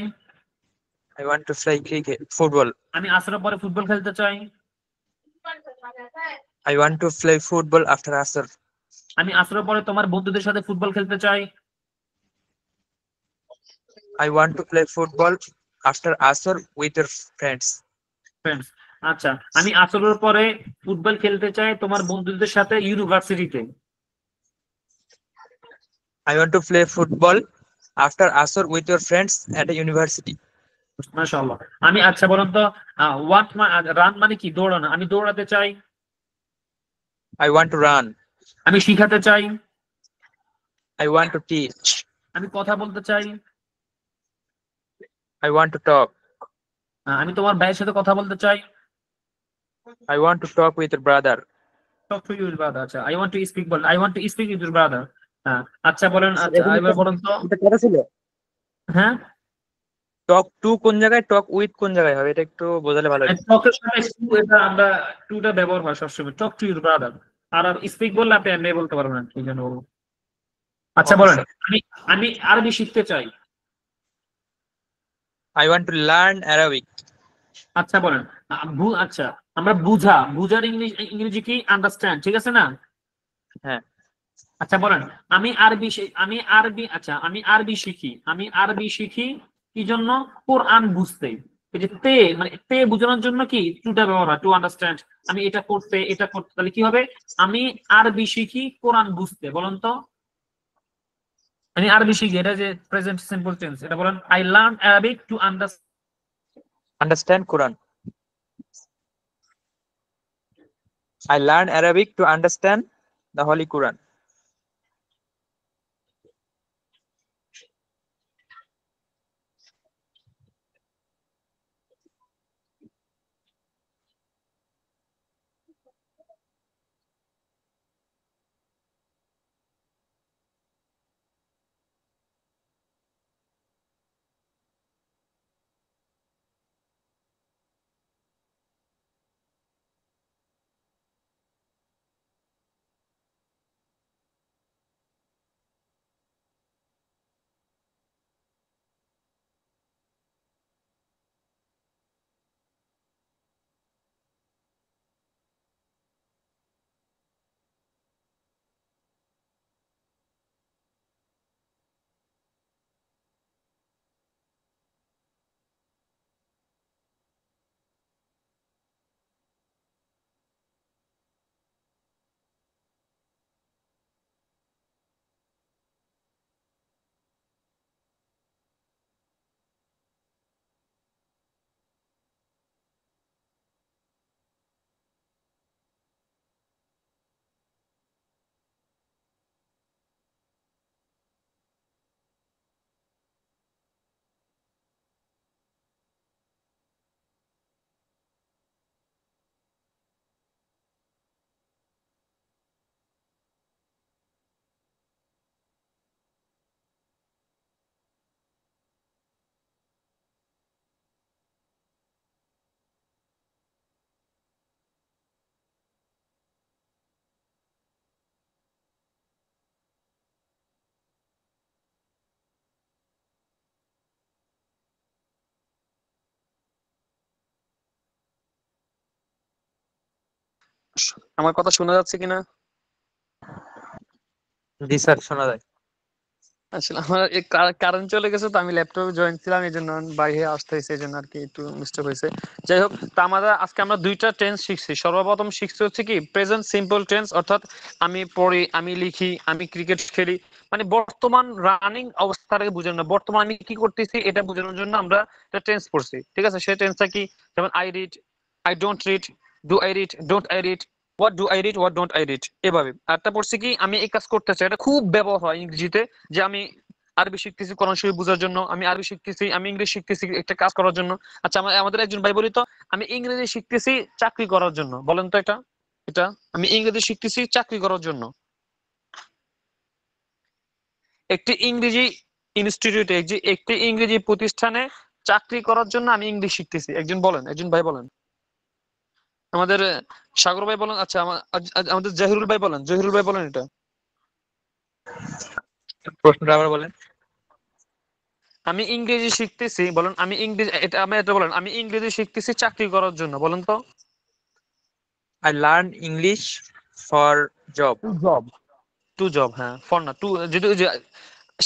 I want to play cricket. Football. আমি আসরের পরে ফুটবল খেলতে চাই, I want to play football after Asr. আমি আসরের পরে তোমার বন্ধুদের সাথে ফুটবল খেলতে চাই। I want to play football after Asr with your friends. Friends. আচ্ছা, আমি আসরের পরে ফুটবল খেলতে চাই তোমার বন্ধুদের সাথে ইউনিভার্সিটিতে। I want to play football after Asr with your friends at a university. মাশাআল্লাহ। আমি আচ্ছা বলুন তো, ওয়াট রান মানে কি? দৌড়ানো। আমি দৌড়াতে চাই, I want to run. আমি শিখাতে চাই, I want to teach. আমি কথা বলতে চাই, I want to talk. আমি তোমার ভাইয়ের সাথে কথা বলতে চাই। I want to talk with your brother. Talk to your brother. আচ্ছা, আই ওয়ান্ট টু স্পিক, বলেন I want to speak with your brother. হ্যাঁ, আচ্ছা বলেন। আচ্ছা, এবার বলেন তো। হ্যাঁ, Talk to কোন জায়গায়, talk with কোন জায়গায় হবে, এটা একটু বোঝালে ভালো হতো। টকের সাথে টু, এটা আমরা টুটা ব্যবহার হয় সবসময়, টক টু ইউর ব্রাদার। আর স্পিক বললে আপনি এমনি বলতে পারবেন না, এই জন্য বলবো। আচ্ছা Okay, বলেন, sir. আমি আমি আরবি শিখতে চাই। I want to learn Arabic. আচ্ছা বলেন, আচ্ছা, আমরা বুঝার ইংরেজি কি? আন্ডারস্ট্যান্ড। ঠিক আছে না? হ্যাঁ। আচ্ছা বলেন, আমি আরবি শিখি। আমি আরবি শিখি কি জন্য? কোরআন বুঝতে। এই যে তে মানে তে বোঝানোর জন্য কি টুটা ব্যবহার হয়, টু আন্ডারস্ট্যান্ড। আমি এটা করতে তাহলে কি হবে? আমি আরবি শিখি কোরআন বুঝতে। বলুন তো, আমি আরবি শিখি, এটা যে প্রেজেন্ট সিম্পল টেন্স, এটা বলেন I learn Arabic to Understand Quran. I learn Arabic to understand the Holy Quran. আমার কথা শোনা যাচ্ছে কিনা? জি স্যার, শোনা যায়। আসলে আমার কারেন্ট চলে গেছে, তো আমি ল্যাপটপে জয়েন ছিলাম, এই জন্য বাইরে আসতে হয়েছে, এই জন্য আর কি একটু মিস্টেক হয়েছে। যাই হোক, তা আজকে আমরা দুইটা টেন্স শিখছি। সর্বপ্রথম শিখছি হচ্ছে কি প্রেজেন্ট সিম্পল টেন্স, অর্থাৎ আমি পড়ি, আমি লিখি, আমি ক্রিকেট খেলি, মানে বর্তমান রানিং অবস্থাটাকে বোঝানো, না বর্তমান আমি কি করতেছি এটা বোঝানোর জন্য আমরা একটা টেন্স পড়ছি। ঠিক আছে, সেই টেন্সটা কি? যেমন I read, I don't read, do I read, don't I read, what do I read, what don't I read, এভাবে। আরটা পড়ছি কি আমি এই কাজ করতে চাই, এটা খুব ব্যবহার হয় ইংরেজিতে, যে আমি আরবি শিখতেছি কোরআন শরীফ বোঝার জন্য, আমি আরবি শিখতেছি, আমি ইংলিশ শিখতেছি একটা কাজ করার জন্য। আচ্ছা, আমাদের একজন ভাই বলি তো, আমি ইংরেজি শিখতেছি চাকরি করার জন্য, বলেন তো এটা এটা আমি ইংরেজি শিখতেছি চাকরি করার জন্য। একটি ইংরেজি ইনস্টিটিউটে, একটি ইংরেজি প্রতিষ্ঠানে চাকরি করার জন্য আমি ইংলিশ শিখতেছি। একজন বলেন, একজন ভাই বলেন। আমাদের সাগর ভাই বলেন। আচ্ছা, আমাদের জাহিরুল ভাই বলেন, জহিরুল ভাই বলেন এটা। প্রশ্নটা আবার বলেন। আমি ইংরেজি শিখতেছি, বলেন আমি ইংরেজি, এটা বলেন আমি ইংরেজি শিখতেছি চাকরি করার জন্য, বলেন তো। I learn English for job. Job, to job, হ্যাঁ, ফর না টু, যদি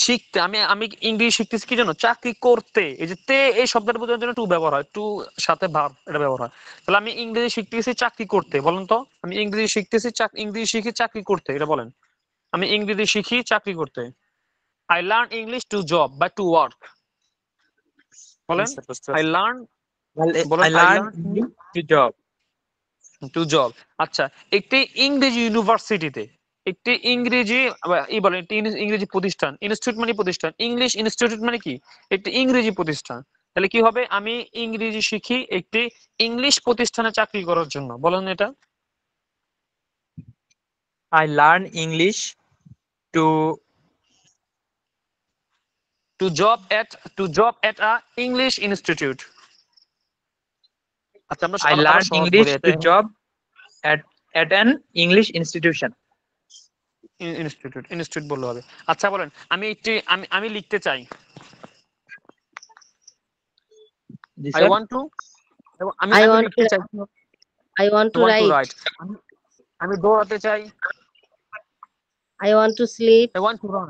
শিখতে, আমি আমি ইংরেজি শিখতেছি কি জন্য? চাকরি করতে। এই যে তে, এই শব্দটা বোঝানোর জন্য টু ব্যবহার হয়, টু সাথে ভার্ব এটা ব্যবহার হয়। তাহলে আমি ইংরেজি শিখতেছি চাকরি করতে, বলেন তো। আমি ইংরেজি শিখতেছি, ইংরেজি শিখি চাকরি করতে, এটা বলেন। আমি ইংরেজি শিখি চাকরি করতে। I learn English to job বা টু ওয়ার্ক, বলেন। আই লার্ন, বলেন I I learn learn English to job. To job. আচ্ছা, একটি ইংরেজি ইউনিভার্সিটিতে, একটি ইংরেজি ই বলেন, একটি ইংরেজি প্রতিষ্ঠান, ইনস্টিটিউট মানে প্রতিষ্ঠান, ইংলিশ ইনস্টিটিউট মানে কি? একটি ইংরেজি প্রতিষ্ঠান। তাহলে কি হবে? আমি ইংরেজি শিখি একটি ইংলিশ প্রতিষ্ঠানে চাকরি করার জন্য, বলেন এটা। I learn English to to job at a English institute. আচ্ছা, আমরা আই আরো লার্ন সহজ ইংলিশ করি টু এটা। Job at an English institution. Institute বললে হবে। আচ্ছা বলেন, আমি একটি আমি লিখতে চাই। G I sir. Want to, আমি I আমি want লিখতে to চাই। I want I to want to write. Right, আমি দৌড়াতে চাই। I want to sleep. I want to run,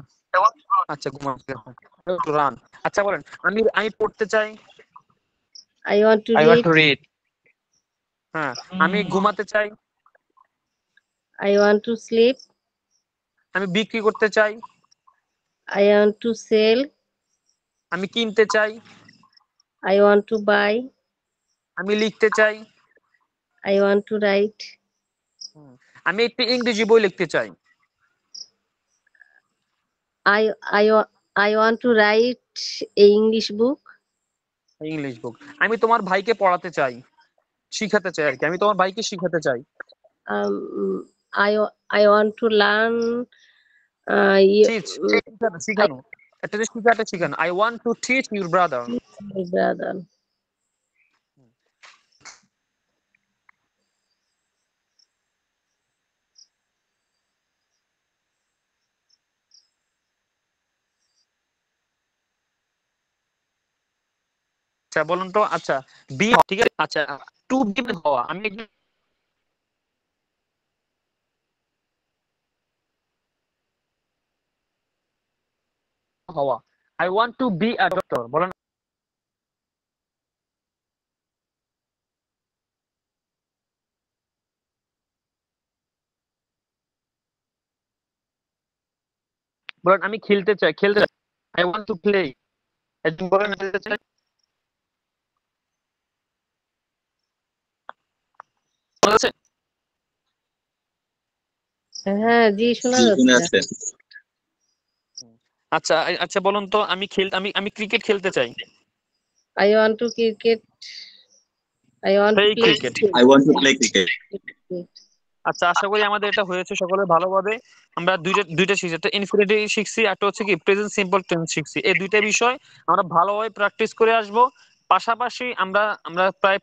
আচ্ছা ঘুমাতে টু রান। আচ্ছা বলেন, আমি পড়তে চাই। I want to I want read. to read. হ্যাঁ, আমি ঘুমাতে চাই। I want to sleep. আমি বিক্রি করতে চাই। I want to sell. আমি কিনতে চাই। I want to buy. আমি লিখতে চাই। I want to write. আমি একটি ইংরেজি বই লিখতে চাই। I want to write a English book. English book. আমি তোমার ভাইকে পড়াতে চাই, শিখাতে চাই আর কি, আমি তোমার ভাইকে শিখাতে চাই। Um, I want to learn. Teach, শিখানো, একটা জিনিস শিখাতে শিখানো। I want to teach your brother. My brother. আচ্ছা বলুন তো। আচ্ছা, বি, ঠিক আছে। আচ্ছা, টু বি মানে হওয়া। আমি একজন হওয়া। I want two be a doctor, বলেন। বলেন আমি খেলতে চাই, খেলতে চাই। I want to play. একজন বলেন খেলতে চাই। শোনা যাচ্ছে? হ্যাঁ জি, শোনা জি, শুনে যাচ্ছে। আছে। আচ্ছা, আচ্ছা বলুন তো, আমি ক্রিকেট খেলতে চাই। I want to cricket. I want to play play cricket. I want to play cricket. cricket. আচ্ছা, আশা করি আমাদের এটা হয়েছে সকলে ভালোভাবে। আমরা দুইটা শিখছি, একটা ইনফিনিটিভ শিখছি, একটা হচ্ছে কি প্রেজেন্ট সিম্পল টেন্স শিখছি। এই দুইটা বিষয় আমরা ভালোভাবে প্র্যাকটিস করে আসব। পাশাপাশি আমরা আমরা প্রায়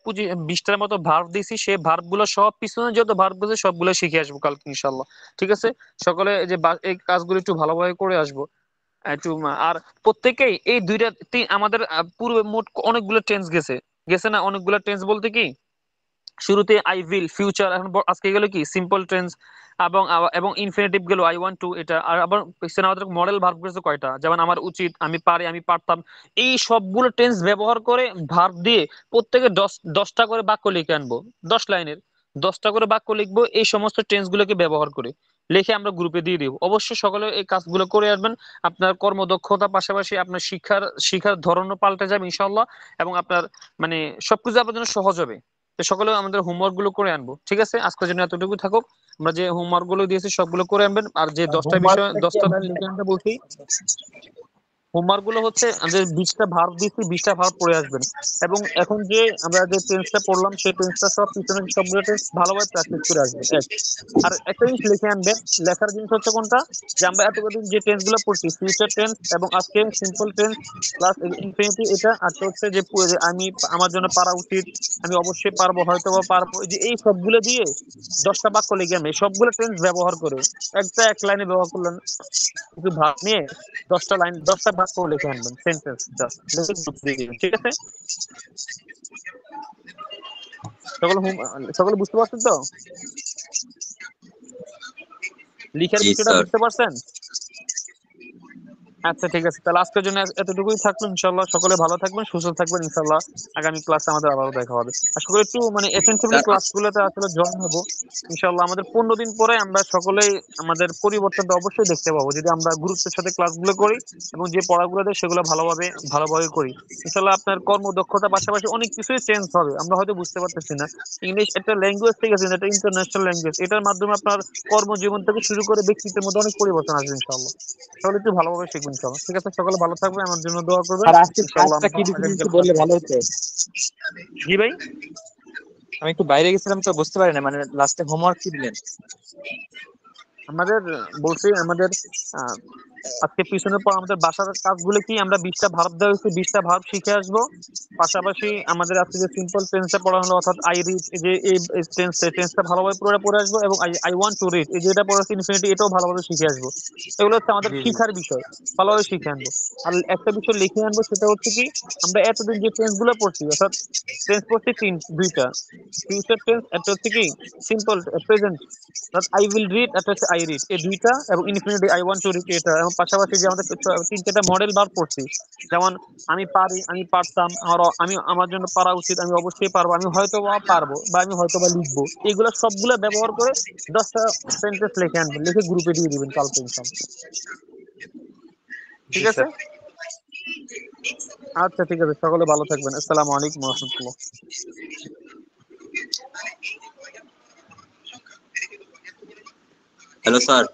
20টার মতো ভার্ব দিছি, সেই ভার্ব গুলো সব পিছনে যত ভার্ব আছে সবগুলো শিখে আসবো কালকে ইনশাল্লাহ। ঠিক আছে, সকলে এই যে এই কাজগুলো একটু ভালোভাবে করে আসবো একটু। আর প্রত্যেকেই এই আমাদের পূর্বে মোট অনেকগুলো টেন্স গেছে, গেছে না? অনেকগুলো টেন্স বলতে কি শুরুতে আই উইল, ফিউচার এখন আজকে গেল কি সিম্পল টেন্স, এবং ইনফিনিটিভ গেল আই ওয়ান্ট টু, এটা। আর আবার পিছনে আমাদের মডেল ভার্ব গেছে কয়টা, যেমন আমার উচিত, আমি পারি, আমি পারতাম। এই সবগুলো টেন্স ব্যবহার করে ভার্ব দিয়ে প্রত্যেকে 10টা করে বাক্য লিখে আনবো, 10 লাইনের 10টা করে বাক্য লিখবো এই সমস্ত টেন্স গুলোকে ব্যবহার করে, লিখে আমরা গ্রুপে দিয়ে দিব। অবশ্যই সকলে এই কাজগুলো করে আসবেন। আপনার কর্মদক্ষতা পাশাপাশি আপনার শিক্ষার ধরনও পাল্টে যাবে ইনশাআল্লাহ, এবং আপনার মানে সবকিছু আপনার জন্য সহজ হবে। তো সকলে আমাদের হোমওয়ার্ক গুলো করে আনবো, ঠিক আছে? আজকের জন্য এতটুকু থাকুক। আমরা যে হোমওয়ার্ক গুলো দিয়েছি সবগুলো করে আনবেন, আর যে 10টা বিষয় হোমওয়ার্কটা কি 10টা আমরা লিখে আনতে বলছি, হোমওয়ার্ক গুলো হচ্ছে আমাদের 20টা ভার্ব দিচ্ছি, 20টা ভার্ব পড়ে আসবেন। এবং এখন যে আমরা যে টেন্সটা পড়লাম সেই টেন্সটা সব পিছনে সবগুলো টেন্স ভালোভাবে প্র্যাকটিস করে আসবেন। আর একটা জিনিস লিখে আনবেন, লেখার জিনিস হচ্ছে কোনটা, যে আমরা এতদিন যে টেন্স গুলো পড়ছি, ফিউচার টেন্স এবং আজকে সিম্পল টেন্স প্লাস ইনফিনিটি, এটা আর হচ্ছে যে আমি, আমার জন্য পারা উচিত, আমি অবশ্যই পারবো, হয়তো বা পারবো, এই সবগুলো দিয়ে 10টা বাক্য লিখে আনবে সবগুলো টেন্স ব্যবহার করে। এক লাইনে ব্যবহার করলেন, কিছু ভাব নিয়ে 10টা লাইন 10টা বাক্য লিখে আনবেন, সেন্টেন্স জাস্ট লিখে group দিয়ে দিবেন, ঠিক আছে? সকলে সকলে বুঝতে পারছেন তো? লিখার জি বিষয়টা স্যার। বুঝতে পারছেন? আচ্ছা ঠিক আছে, তাহলে আজকের জন্য এতটুকুই থাকলো। ইনশাআল্লাহ সকলে ভালো থাকবেন, সুস্থ থাকবেন। ইনশাআল্লাহ আগামী ক্লাসে আমাদের আবারও দেখা হবে। আশা করি একটু মানে অ্যাটেনটিভলি স্যার ক্লাসগুলোতে আসলে জয়েন হবো। ইনশাআল্লাহ আমাদের 15 দিন পরে আমরা সকলেই আমাদের পরিবর্তনটা অবশ্যই দেখতে পাবো, যদি আমরা গুরুত্বের সাথে ক্লাসগুলো করি এবং যে পড়াগুলো দেয় সেগুলো ভালোভাবে করি। ইনশাআল্লাহ আপনার কর্মদক্ষতার পাশাপাশি অনেক কিছুই চেঞ্জ হবে, আমরা হয়তো বুঝতে পারতেছি না। ইংলিশ একটা ল্যাঙ্গুয়েজ, ঠিক আছে, এটা ইন্টারন্যাশনাল ল্যাঙ্গুয়েজ, এটার মাধ্যমে আপনার কর্মজীবন থেকে শুরু করে ব্যক্তিত্বের মধ্যে অনেক পরিবর্তন আসবে ইনশাআল্লাহ। তাহলে একটু ভালোভাবে শিখবেন ইনশাআল্লাহ, ঠিক আছে? সকলে ভালো থাকবেন, আমার জন্য দোয়া করবেন। আর আজকে ইনশাআল্লাহ কাজটা আমরা কি দিবেন একটু আগামীকাল বললে ভালো হতো। জি ভাই, আমি একটু বাইরে গেছিলাম তো বুঝতে পারি না, মানে লাস্টে হোমওয়ার্ক কি দিলেন? আমাদের বলছি আমাদের আহ, আজকে পিছনের পর আমাদের বাসার কাজগুলো কি, আমরা 20টা ভার্ব দেওয়া হয়েছে, 20টা ভার্ব শিখে আসবো। পাশাপাশি আমাদের আজকে যে সিম্পল টেন্সটা পড়া হলো, অর্থাৎ আই রিড, যে এই টেন্সটা ভালোভাবে পড়ে আসবো, এবং আই ওয়ান্ট টু রিড, এই যেটা পড়া হচ্ছে ইনফিনিটি, এটাও ভালোভাবে শিখে আসবো। এগুলো হচ্ছে আমাদের জি জি। শিখার বিষয়, ভালোভাবে শিখে আনবো। আর একটা বিষয় লিখে আনবো, সেটা হচ্ছে কি, আমরা এতদিন যে টেন্স গুলো পড়ছি, অর্থাৎ টেন্স পড়ছি দুইটা, ফিউচার টেন্স, একটা হচ্ছে কি simple present, I will read, একটা হচ্ছে আই রিড, এই দুইটা, এবং infinity I want to read, এটা। এবং পাশাপাশি যে আমাদের 3-4টা মডেল ভার্ব পড়ছি, যেমন আমি পারি, আমি পারতাম, আমার জন্য পারা উচিত, আমি অবশ্যই পারবো, আমি হয়তো বা পারবো, বা আমি হয়তো বা লিখবো, এগুলো সবগুলো ব্যবহার করে 10টা সেন্টেন্স লিখে আনবেন, লিখে গ্রুপে দিয়ে দিবেন কালকে ইনশাআল্লাহ, ঠিক জি আছে? স্যার। আচ্ছা ঠিক আছে, সকলে ভালো থাকবেন। আসসালামু আলাইকুম ওয়া রাহমাতুল্লাহ। Hello sir.